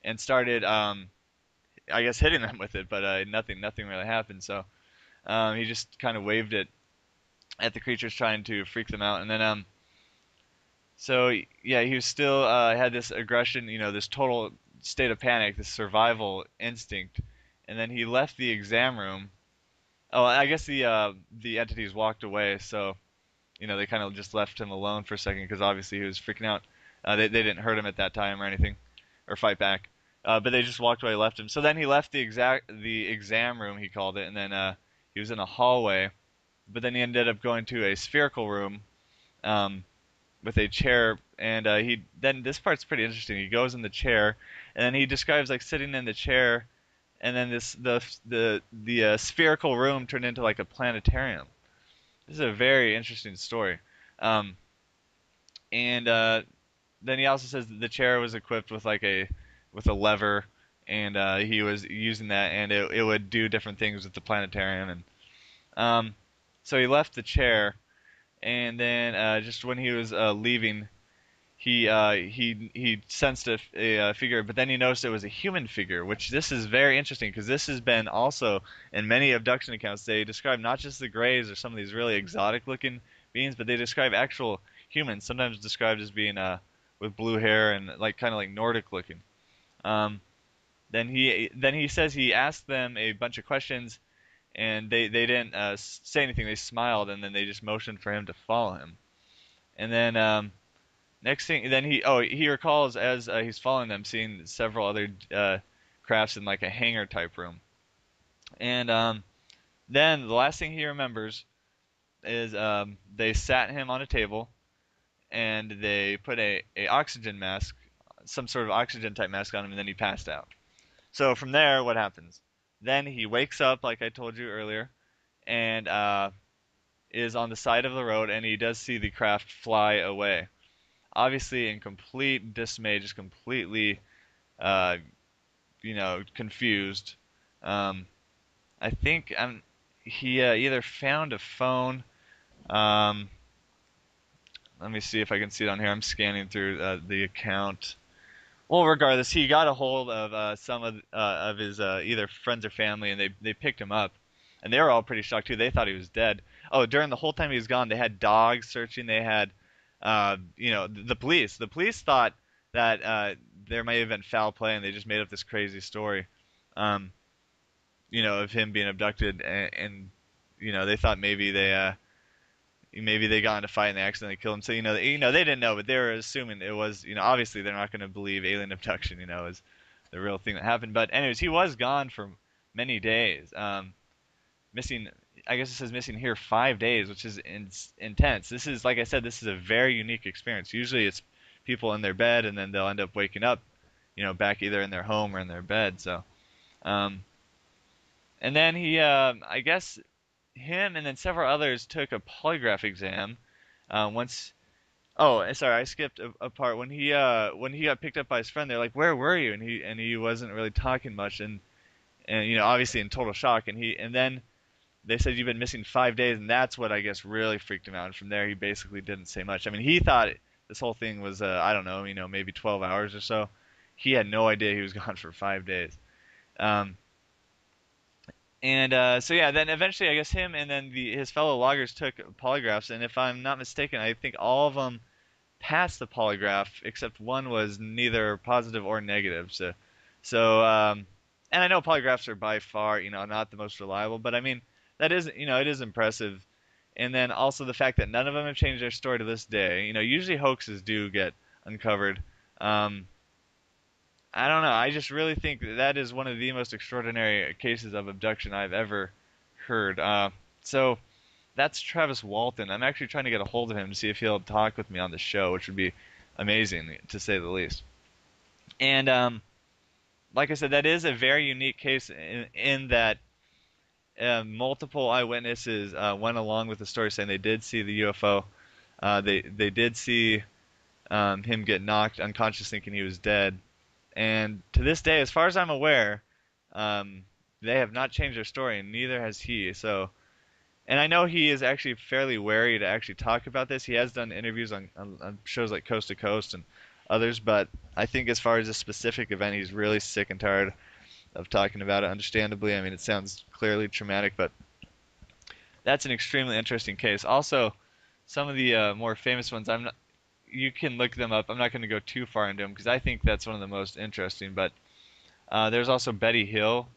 and started, I guess, hitting them with it, but nothing really happened. So he just kind of waved it at the creatures, trying to freak them out. And then so yeah, he was still had this aggression, this total state of panic, this survival instinct. And then he left the exam room. Oh, I guess the entities walked away, so they kind of just left him alone for a second because obviously he was freaking out. They didn't hurt him at that time or anything, or fight back. But they just walked away, left him. So then he left the exam room, he called it, and then he was in a hallway. But then he ended up going to a spherical room, um, with a chair, and he then this part's pretty interesting. He goes in the chair, and then he describes like sitting in the chair, and then the spherical room turned into like a planetarium. This is a very interesting story. Um, and then he also says that the chair was equipped with with a lever, and he was using that, and it would do different things with the planetarium. And so he left the chair, and then just when he was leaving, he sensed a figure, but then he noticed it was a human figure, which this is very interesting because this has been also in many abduction accounts. They describe not just the Greys or some of these really exotic looking beings, but they describe actual humans, sometimes described as being with blue hair and like kind of like Nordic looking. Um, then he says he asked them a bunch of questions, and they didn't say anything. They smiled, and then they just motioned for him to follow him. And then next thing, then he recalls as he's following them, seeing several other crafts in like a hangar type room. And then the last thing he remembers is they sat him on a table, and they put a oxygen mask, some sort of oxygen type mask on him, and then he passed out. So from there, what happens? Then he wakes up, like I told you earlier, and is on the side of the road, and he does see the craft fly away. Obviously, in complete dismay, just completely, uh, confused. Um, I think he either found a phone. Um, Let me see if I can see it on here. I'm scanning through the account. Well, regardless, he got a hold of some of his either friends or family, and they picked him up, and they were all pretty shocked too. They thought he was dead. Oh, during the whole time he was gone, they had dogs searching. They had, the police. The police thought that there may have been foul play, and they just made up this crazy story, um, of him being abducted, and they thought maybe they got in a fight and they accidentally killed him. So they didn't know, but they were assuming it was. Obviously they're not going to believe alien abduction. Is the real thing that happened. But anyways, he was gone for many days. Missing. I guess it says missing here 5 days, which is intense. This is, like I said, this is a very unique experience. Usually it's people in their bed and then they'll end up waking up, back either in their home or in their bed. So, um, and then I guess him and then several others took a polygraph exam. Once, oh, sorry, I skipped a part when he got picked up by his friend. They're like, "Where were you?" And he wasn't really talking much, and obviously in total shock. And then they said you've been missing 5 days, and that's what I guess really freaked him out. And from there, he basically didn't say much. I mean, he thought this whole thing was I don't know, maybe 12 hours or so. He had no idea he was gone for 5 days. Um, And so yeah, then eventually I guess him and then his fellow loggers took polygraphs, and if I'm not mistaken, I think all of them passed the polygraph except one was neither positive or negative. So and I know polygraphs are by far not the most reliable, but I mean that is it is impressive. And then also the fact that none of them have changed their story to this day. Usually hoaxes do get uncovered. Um, I don't know. I just really think that is one of the most extraordinary cases of abduction I've ever heard. So that's Travis Walton. I'm actually trying to get a hold of him to see if he'll talk with me on the show, which would be amazing to say the least. And like I said, that is a very unique case in that multiple eyewitnesses went along with the story, saying they did see the UFO. They did see him get knocked unconscious, thinking he was dead. And to this day, as far as I'm aware, um, they have not changed their story, and neither has he. So, and I know he is actually fairly wary to actually talk about this. He has done interviews on shows like Coast to Coast and others, but I think as far as a specific event, he's really sick and tired of talking about it. Understandably, I mean, it sounds clearly traumatic, but that's an extremely interesting case. Also, some of the more famous ones, you can look them up. I'm not going to go too far into them because I think that's one of the most interesting. But there's also Betty Hill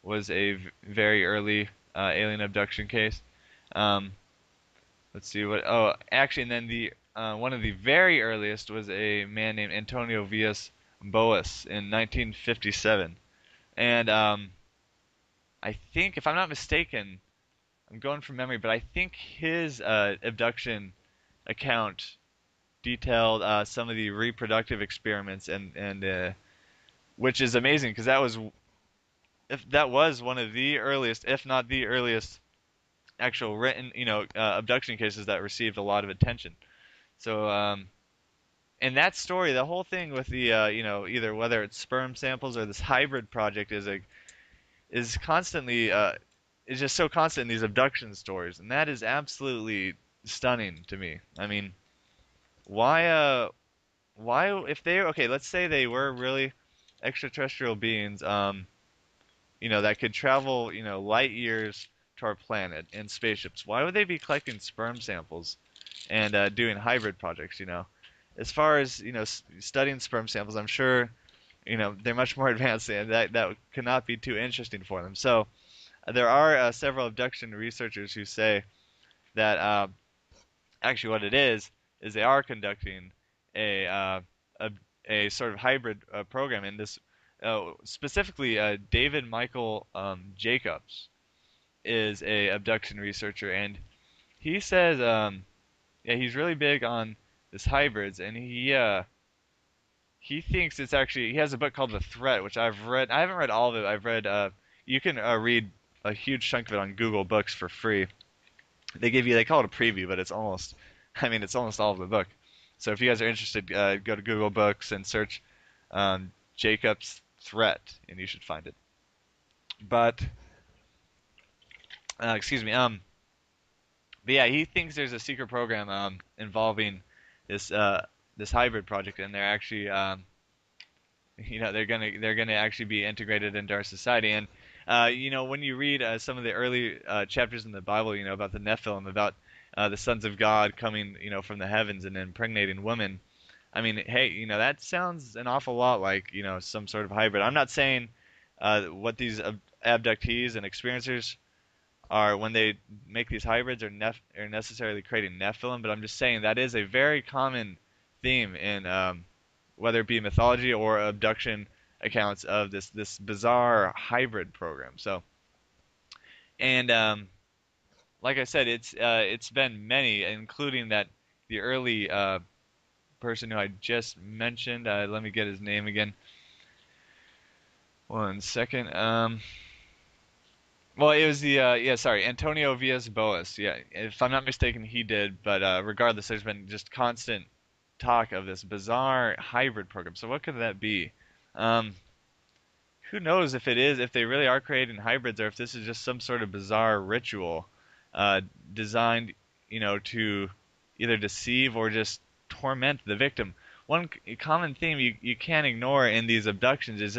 was a very early alien abduction case. Um, let's see what. Oh, actually, and then the one of the very earliest was a man named Antonio Villas Boas in 1957. And I think, if I'm not mistaken, I'm going from memory, but I think his abduction account detailed some of the reproductive experiments and which is amazing because that was one of the earliest, if not the earliest, actual written abduction cases that received a lot of attention. So and that story, the whole thing with the either whether it's sperm samples or this hybrid project is constantly is just so constant in these abduction stories, and that is absolutely stunning to me. I mean, why why if they okay, let's say they were really extraterrestrial beings, that could travel, light years to our planet in spaceships. Why would they be collecting sperm samples and doing hybrid projects? As far as studying sperm samples, I'm sure they're much more advanced, and that could not be too interesting for them. So there are several abduction researchers who say that actually what it is they are conducting a a, a sort of hybrid program in this. Specifically, David Michael Jacobs is a abduction researcher, and he says, yeah, he's really big on this hybrids, and he thinks it's actually he has a book called The Threat, which I've read. I haven't read all of it. I've read. You can read a huge chunk of it on Google Books for free. They call it a preview, but it's almost, I mean, it's almost all of the book. So if you guys are interested, go to Google Books and search Jacob's Threat, and you should find it. But excuse me, but yeah, he thinks there's a secret program involving this hybrid project, and they're actually they're gonna actually be integrated into our society. And when you read some of the early chapters in the Bible, about the Nephilim, about the sons of God coming, from the heavens and impregnating women. I mean, hey, that sounds an awful lot like, some sort of hybrid. I'm not saying what these abductees and experiencers are when they make these hybrids are necessarily creating Nephilim, but I'm just saying that is a very common theme in whether it be mythology or abduction accounts of this bizarre hybrid program. So, and like I said, it's been many, including that the early person who I just mentioned. Let me get his name again. One second. Well, it was the yeah, sorry, Antonio Villas Boas. Yeah, if I'm not mistaken, he did. But regardless, there's been just constant talk of this bizarre hybrid program. So what could that be? Um, who knows if they really are creating hybrids, or if this is just some sort of bizarre ritual uh, designed, to either deceive or just torment the victim. One common theme you can't ignore in these abductions is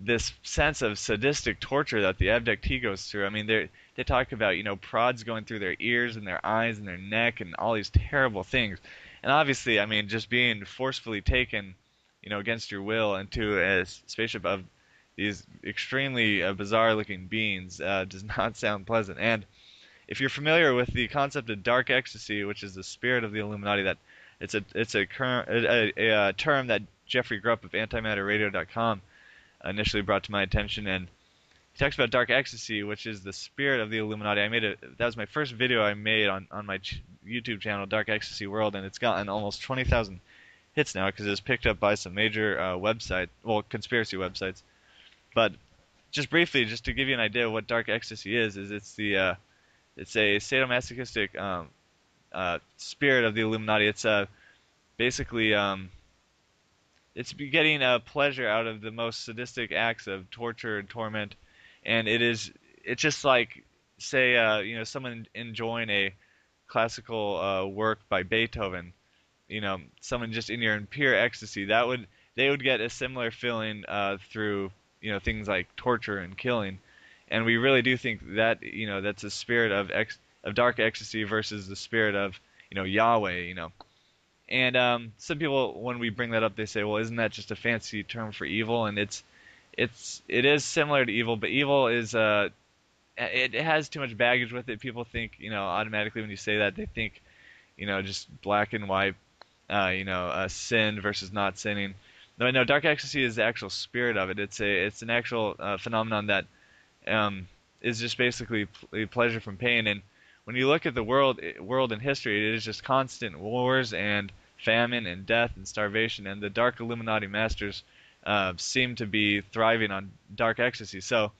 this sense of sadistic torture that the abductee goes through. I mean, they talk about prods going through their ears and their eyes and their neck and all these terrible things. And obviously, I mean, just being forcefully taken, against your will into a spaceship of these extremely bizarre-looking beings does not sound pleasant. And if you're familiar with the concept of dark ecstasy, which is the spirit of the Illuminati, that it's a term that Jeffrey Grupp of antimatterradio.com initially brought to my attention, and he talks about dark ecstasy, which is the spirit of the Illuminati. That was my first video I made on my YouTube channel, Dark Ecstasy World, and it's gotten almost 20,000 hits now because it was picked up by some major conspiracy websites. But just briefly, just to give you an idea of what dark ecstasy is it's a sadomasochistic spirit of the Illuminati. It's basically it's getting pleasure out of the most sadistic acts of torture and torment, and it's just like say someone enjoying a classical work by Beethoven, someone just in your pure ecstasy, that would they would get a similar feeling through things like torture and killing. And we really do think that that's a spirit of dark ecstasy versus the spirit of Yahweh. And some people, when we bring that up, they say, well, isn't that just a fancy term for evil? And it is similar to evil, but evil is it has too much baggage with it. People think, automatically when you say that, they think, just black and white, sin versus not sinning. No, no, dark ecstasy is the actual spirit of it. It's an actual phenomenon that is just basically pleasure from pain. And when you look at the world and history, it is just constant wars and famine and death and starvation. And the dark Illuminati masters seem to be thriving on dark ecstasy. So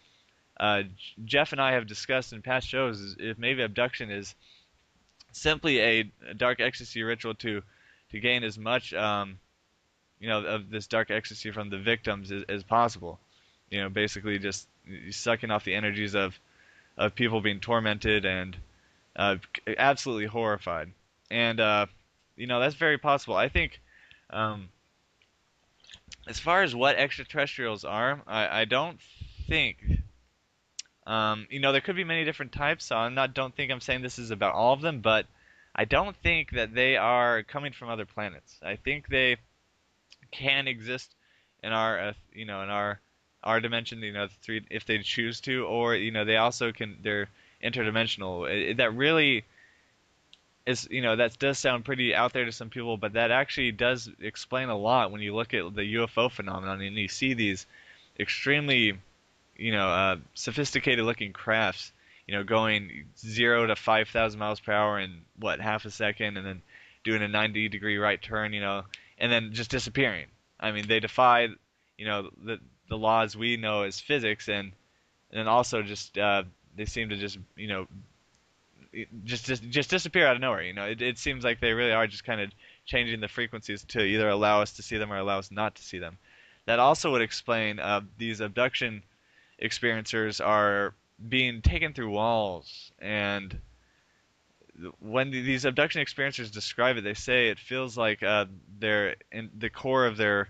Jeff and I have discussed in past shows if maybe abduction is simply a dark ecstasy ritual to gain as much of this dark ecstasy from the victims as possible. Basically just sucking off the energies of people being tormented and absolutely horrified. And that's very possible. I think as far as what extraterrestrials are, I don't think there could be many different types. So don't think I'm saying this is about all of them, but I don't think that they are coming from other planets. I think they can exist in our dimension, three, if they choose to, or they also they're interdimensional. That really is, that does sound pretty out there to some people, but that actually does explain a lot when you look at the UFO phenomenon and you see these extremely, sophisticated looking crafts, going 0 to 5,000 miles per hour in what, half a second, and then doing a 90-degree right turn, and then just disappearing. I mean, they defy, the laws we know as physics, and then also just they seem to just disappear out of nowhere. It seems like they really are just kind of changing the frequencies to either allow us to see them or allow us not to see them. That also would explain these abduction experiencers are being taken through walls, and when these abduction experiencers describe it, they say it feels like they're in the core of their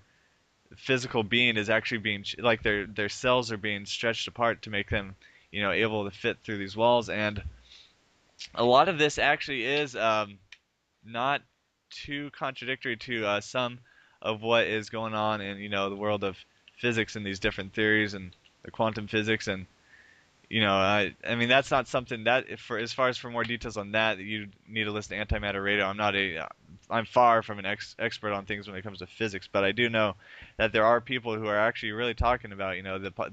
physical being is actually being like their cells are being stretched apart to make them able to fit through these walls. And a lot of this actually is not too contradictory to some of what is going on in the world of physics and these different theories and the quantum physics. And I mean that's not something that for as far as for more details on that you need to listen to Antimatter Radio. I'm far from an expert on things when it comes to physics, but I do know that there are people who are actually really talking about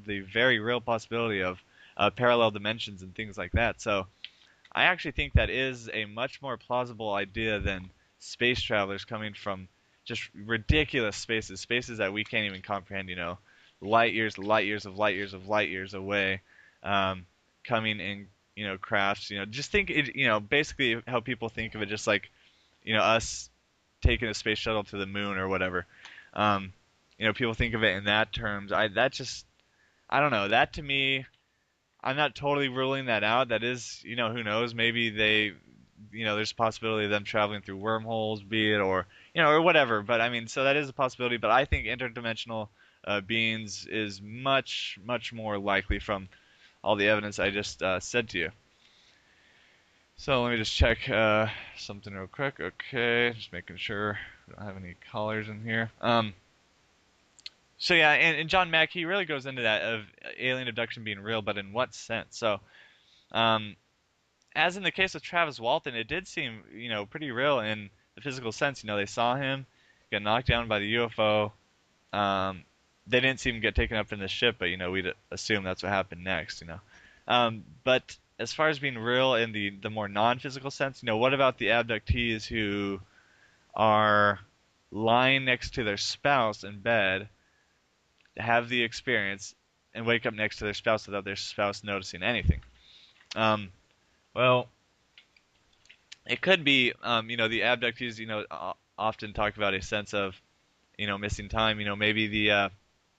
the very real possibility of parallel dimensions and things like that. So I actually think that is a much more plausible idea than space travelers coming from just ridiculous spaces that we can't even comprehend. Light years, light years of light years of light years away, coming in crafts. Just think it. Basically how people think of it, just like us taking a space shuttle to the moon or whatever. People think of it in that terms. I don't know. That to me, I'm not totally ruling that out. That is, who knows? Maybe there's a possibility of them traveling through wormholes, be it, or or whatever. But I mean, so that is a possibility. But I think interdimensional beings is much, much more likely from all the evidence I just said to you. So let me just check something real quick. Okay, just making sure I don't have any callers in here. So yeah, and John Mack, he really goes into that of alien abduction being real, but in what sense? So, as in the case of Travis Walton, it did seem, pretty real in the physical sense. They saw him get knocked down by the UFO. They didn't see him get taken up in the ship, but we'd assume that's what happened next. But as far as being real in the more non-physical sense, what about the abductees who are lying next to their spouse in bed, have the experience, and wake up next to their spouse without their spouse noticing anything? Well, it could be, the abductees, often talk about a sense of, missing time. Maybe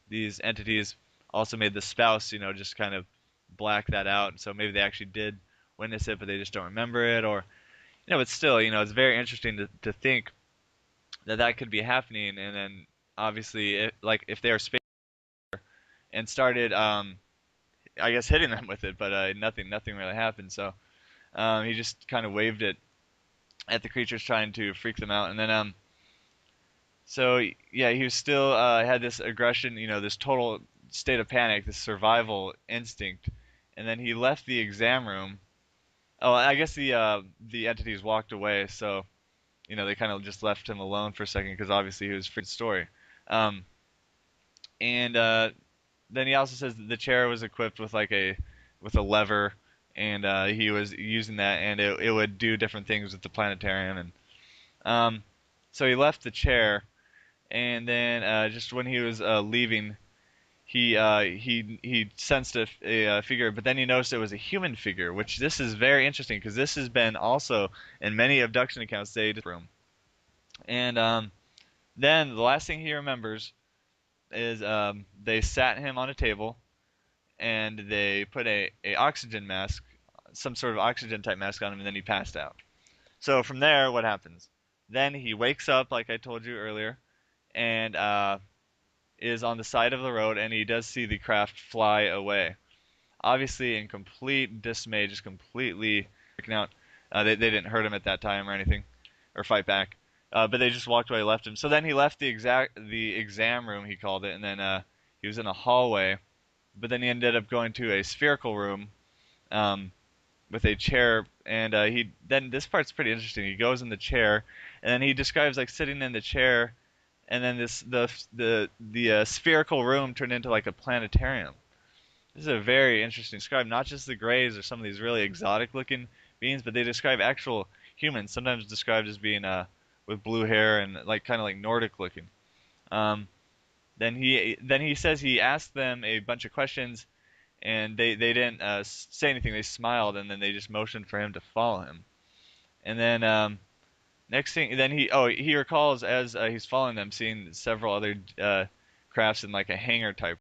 these entities also made the spouse, just kind of black that out. So maybe they actually did witness it, but they just don't remember it. Or, but still, it's very interesting to think that could be happening, and then obviously, like if they are space and started, I guess hitting them with it, but nothing really happened. So he just kind of waved it at the creatures, trying to freak them out, and then so yeah, he was still had this aggression, this total state of panic, this survival instinct, and then he left the exam room. Oh, I guess the entities walked away, so they kind of just left him alone for a second because obviously he was freaked story. Um, and then he also says that the chair was equipped with with a lever, and he was using that, and it would do different things with the planetarium, and um, so he left the chair, and then just when he was leaving, he sensed a figure, but then he noticed it was a human figure, which this is very interesting because this has been also in many abduction accounts they room. And then the last thing he remembers is they sat him on a table and they put a oxygen mask, some sort of oxygen type mask on him, and then he passed out. So from there, what happens? Then he wakes up, like I told you earlier, and is on the side of the road, and he does see the craft fly away. Obviously, in complete dismay, just completely freaking out. They didn't hurt him at that time or anything, or fight back. But they just walked away, left him. So then he left the exam room, he called it, and then he was in a hallway. But then he ended up going to a spherical room um, with a chair, and he then this part's pretty interesting. He goes in the chair, and then he describes like sitting in the chair, and then the spherical room turned into like a planetarium. This is a very interesting describe, not just the Greys or some of these really exotic looking beings, but they describe actual humans, sometimes described as being with blue hair and like kind of like Nordic looking. Um, then he says he asked them a bunch of questions, and they didn't say anything. They smiled, and then they just motioned for him to follow him. And then next thing, then he recalls as he's following them, seeing several other crafts in like a hangar type